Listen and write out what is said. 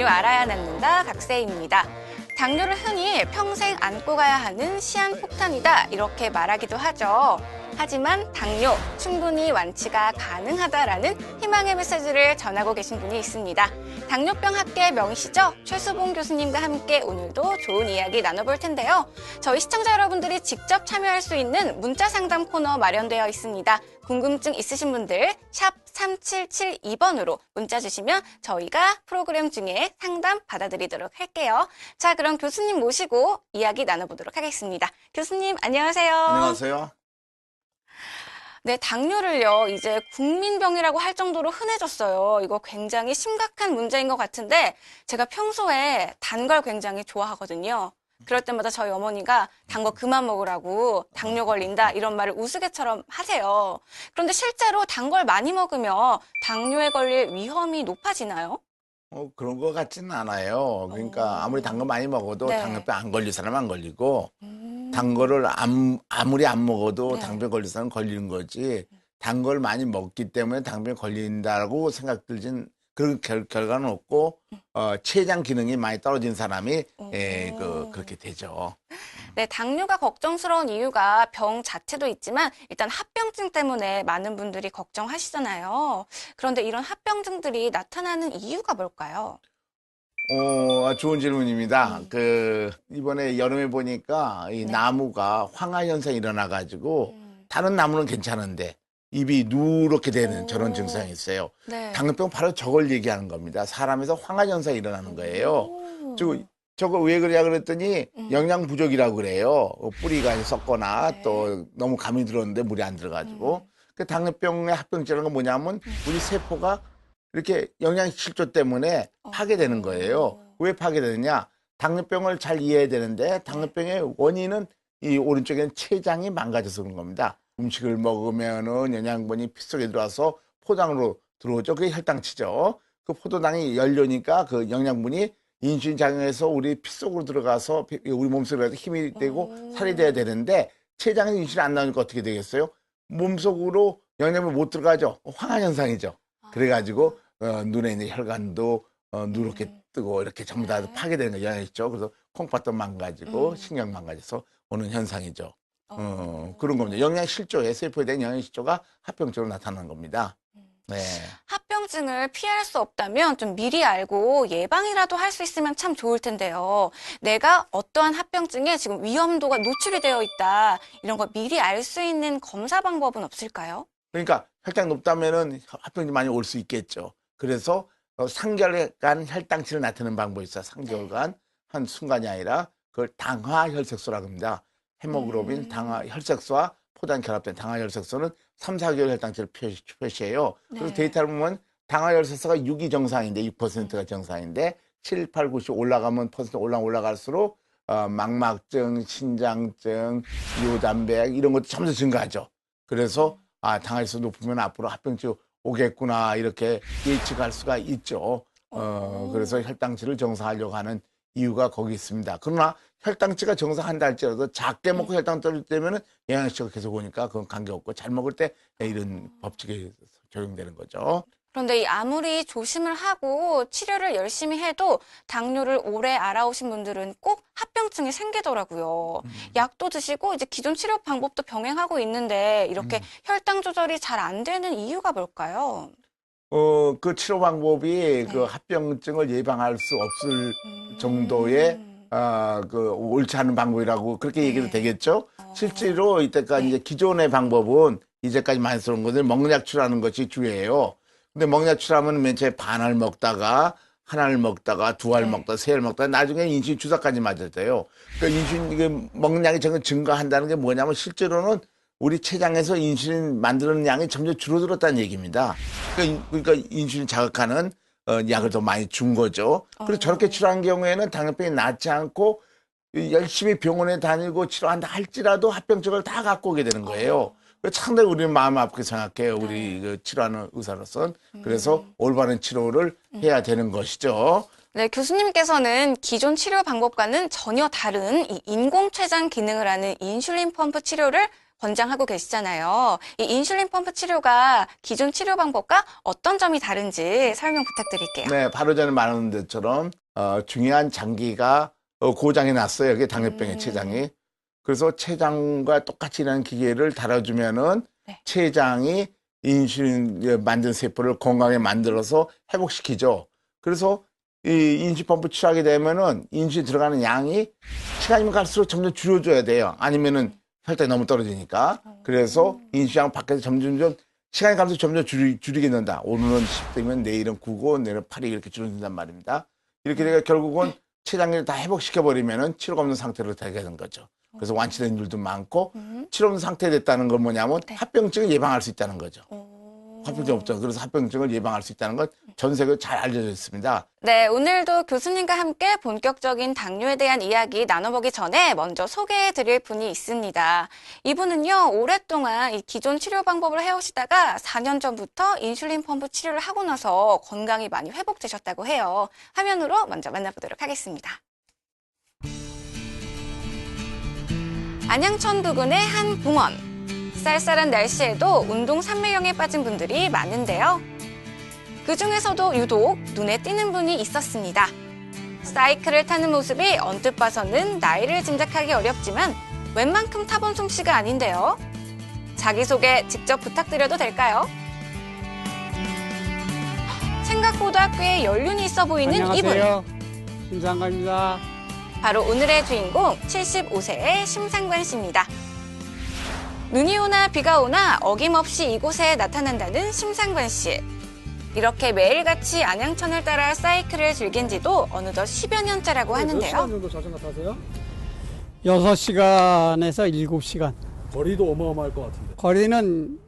당뇨 알아야 낫는다 각세입니다. 당뇨를 흔히 평생 안고 가야 하는 시한폭탄이다 이렇게 말하기도 하죠. 하지만 당뇨 충분히 완치가 가능하다라는 희망의 메시지를 전하고 계신 분이 있습니다. 당뇨병 학계 명의시죠? 최수봉 교수님과 함께 오늘도 좋은 이야기 나눠볼 텐데요. 저희 시청자 여러분들이 직접 참여할 수 있는 문자 상담 코너 마련되어 있습니다. 궁금증 있으신 분들 샵 3772번으로 문자 주시면 저희가 프로그램 중에 상담 받아드리도록 할게요. 자, 그럼 교수님 모시고 이야기 나눠보도록 하겠습니다. 교수님 안녕하세요. 안녕하세요. 네, 당뇨를요, 이제 국민병이라고 할 정도로 흔해졌어요. 이거 굉장히 심각한 문제인 것 같은데, 제가 평소에 단 걸 굉장히 좋아하거든요. 그럴 때마다 저희 어머니가 단 거 그만 먹으라고 당뇨 걸린다 이런 말을 우스갯처럼 하세요. 그런데 실제로 단 걸 많이 먹으면 당뇨에 걸릴 위험이 높아지나요? 그런 것 같지는 않아요. 그러니까 아무리 단 거 많이 먹어도 네. 당뇨병 안 걸릴 사람은 안 걸리고 단 거를 아무리 안 먹어도 네. 당뇨 걸릴 사람은 걸리는 거지. 단 걸 많이 먹기 때문에 당뇨 걸린다고 생각 들진 그런 결과는 없고 췌장 기능이 많이 떨어진 사람이 그렇게 되죠. 네, 당뇨가 걱정스러운 이유가 병 자체도 있지만 일단 합병증 때문에 많은 분들이 걱정하시잖아요. 그런데 이런 합병증들이 나타나는 이유가 뭘까요? 좋은 질문입니다. 이번에 여름에 보니까 이 네. 나무가 황화 현상이 일어나가지고 다른 나무는 괜찮은데 입이 누렇게 되는 저런 증상이 있어요. 네. 당뇨병 바로 저걸 얘기하는 겁니다. 사람에서 황화 현상이 일어나는 거예요. 오. 저거 왜 그러냐 그랬더니 영양 부족이라고 그래요. 뿌리가 썩거나 네. 또 너무 감이 들었는데 물이 안 들어가지고. 그 당뇨병의 합병증은 건 뭐냐면 우리 세포가 이렇게 영양 실조 때문에 파괴되는 거예요. 왜 파괴되느냐? 당뇨병을 잘 이해해야 되는데 당뇨병의 원인은 이 오른쪽에는 췌장이 망가져서 그런 겁니다. 음식을 먹으면은 영양분이 피 속에 들어와서 포당으로 들어오죠. 그게 혈당치죠. 그 포도당이 열려니까 그 영양분이 인슐린 작용해서 우리 피 속으로 들어가서 우리 몸속에 힘이 되고 살이 돼야 되는데 췌장에서 인슐린 안 나오니까 어떻게 되겠어요? 몸속으로 영양분이 못 들어가죠. 황화 현상이죠. 그래가지고 눈에 있는 혈관도 누렇게 뜨고 이렇게 전부 다 파괴되는 거 영향이죠. 그래서 콩팥도 망가지고 신경 망가져서 오는 현상이죠. 그런 겁니다. 영양 실조에 세포에 대한 영양 실조가 합병증으로 나타나는 겁니다. 네. 합병증을 피할 수 없다면 좀 미리 알고 예방이라도 할 수 있으면 참 좋을 텐데요. 내가 어떠한 합병증에 지금 위험도가 노출이 되어 있다. 이런 거 미리 알 수 있는 검사 방법은 없을까요? 그러니까 혈당 높다면은 합병증 많이 올 수 있겠죠. 그래서 3개월간 혈당치를 나타내는 방법이 있어요. 3개월간 한 순간이 아니라 그걸 당화혈색소라고 합니다. 헤모글로빈, 당화혈색소와 포단 결합된 당화혈색소는 3, 4개월 혈당치를 표시해요. 그래서 네. 데이터를 보면 당화혈색소가 6이 정상인데 6%가 정상인데 7, 8, 90 올라가면 퍼센트 올라갈수록 망막증, 신장증, 요단백 이런 것도 점점 증가하죠. 그래서 당화혈색소 높으면 앞으로 합병증 오겠구나 이렇게 예측할 수가 있죠. 그래서 혈당치를 정상화하려고 하는 이유가 거기 있습니다. 그러나 혈당치가 정상한다 할지라도 작게 먹고 혈당 떨어질 때면은 영양실조가 계속 오니까 그건 관계없고 잘 먹을 때 이런 법칙이 적용되는 거죠. 그런데 아무리 조심을 하고 치료를 열심히 해도 당뇨를 오래 알아오신 분들은 꼭 합병증이 생기더라고요. 약도 드시고 이제 기존 치료 방법도 병행하고 있는데 이렇게 혈당 조절이 잘 안 되는 이유가 뭘까요? 그 치료 방법이 그 합병증을 예방할 수 없을 정도의 옳지 않은 방법이라고 그렇게 얘기도 되겠죠. 실제로 이때까지 이제 기존의 방법은 이제까지 많이 쓰는 것은 먹약추라는 것이 주예요. 근데 먹약추라면 맨 처음에 반알 먹다가 하나를 먹다가 두 알 먹다가 세 알 먹다가 나중에 인슐린 주사까지 맞았대요. 그러니까 인슐린 이게 먹량이 증가한다는 게 뭐냐면 실제로는 우리 췌장에서 인슐린 만드는 양이 점점 줄어들었다는 얘기입니다. 그러니까 인슐린 자극하는 약을 더 많이 준 거죠. 그래서 저렇게 치료한 경우에는 당뇨병이 낫지 않고 열심히 병원에 다니고 치료한다 할지라도 합병증을 다 갖고 오게 되는 거예요. 상당히 우리는 마음 아프게 생각해요. 우리 그 치료하는 의사로서는. 그래서 올바른 치료를 해야 되는 것이죠. 네, 교수님께서는 기존 치료 방법과는 전혀 다른 이 인공췌장 기능을 하는 인슐린 펌프 치료를 권장하고 계시잖아요. 이 인슐린 펌프 치료가 기존 치료 방법과 어떤 점이 다른지 설명 부탁드릴게요. 네, 바로 전에 말한 것처럼 중요한 장기가 고장이 났어요. 이게 당뇨병의 췌장이. 그래서 췌장과 똑같이 일하는 기계를 달아주면은 네. 췌장이 인슐린 만든 세포를 건강하게 만들어서 회복시키죠. 그래서 이 인슐린 펌프 치료하게 되면은 인슐린 들어가는 양이 시간이 갈수록 점점 줄여줘야 돼요. 아니면은 혈당이 너무 떨어지니까. 그래서 인슐린 밖에서 점점 시간이 갈수록 점점 줄이게 된다. 오늘은 10대면 내일은 9고 내일은 8이 이렇게 줄어든단 말입니다. 이렇게 되니까 결국은 췌장을 다 회복시켜버리면은 치료가 없는 상태로 되게 되는 거죠. 그래서 완치된 일도 많고 치료 없는 상태에 됐다는 건 뭐냐면 네. 합병증을 예방할 수 있다는 거죠. 합병증 없죠. 그래서 합병증을 예방할 수 있다는 건 전 세계로 잘 알려져 있습니다. 네, 오늘도 교수님과 함께 본격적인 당뇨에 대한 이야기 나눠보기 전에 먼저 소개해 드릴 분이 있습니다. 이분은요, 오랫동안 이 기존 치료 방법을 해오시다가 4년 전부터 인슐린 펌프 치료를 하고 나서 건강이 많이 회복되셨다고 해요. 화면으로 먼저 만나보도록 하겠습니다. 안양천 부근의 한 공원. 쌀쌀한 날씨에도 운동 산매경에 빠진 분들이 많은데요. 그 중에서도 유독 눈에 띄는 분이 있었습니다. 사이클을 타는 모습이 언뜻 봐서는 나이를 짐작하기 어렵지만 웬만큼 타본 솜씨가 아닌데요. 자기소개 직접 부탁드려도 될까요? 생각보다 꽤 연륜이 있어 보이는 안녕하세요. 이분. 심상관입니다. 바로 오늘의 주인공 75세의 심상관 씨입니다. 눈이 오나 비가 오나 어김없이 이곳에 나타난다는 심상관 씨. 이렇게 매일같이 안양천을 따라 사이클을 즐긴 지도 어느덧 10여 년째라고 몇 시간 하는데요. 정도 자전거 타세요? 6시간에서 7시간. 거리도 어마어마할 것 같은데. 거리는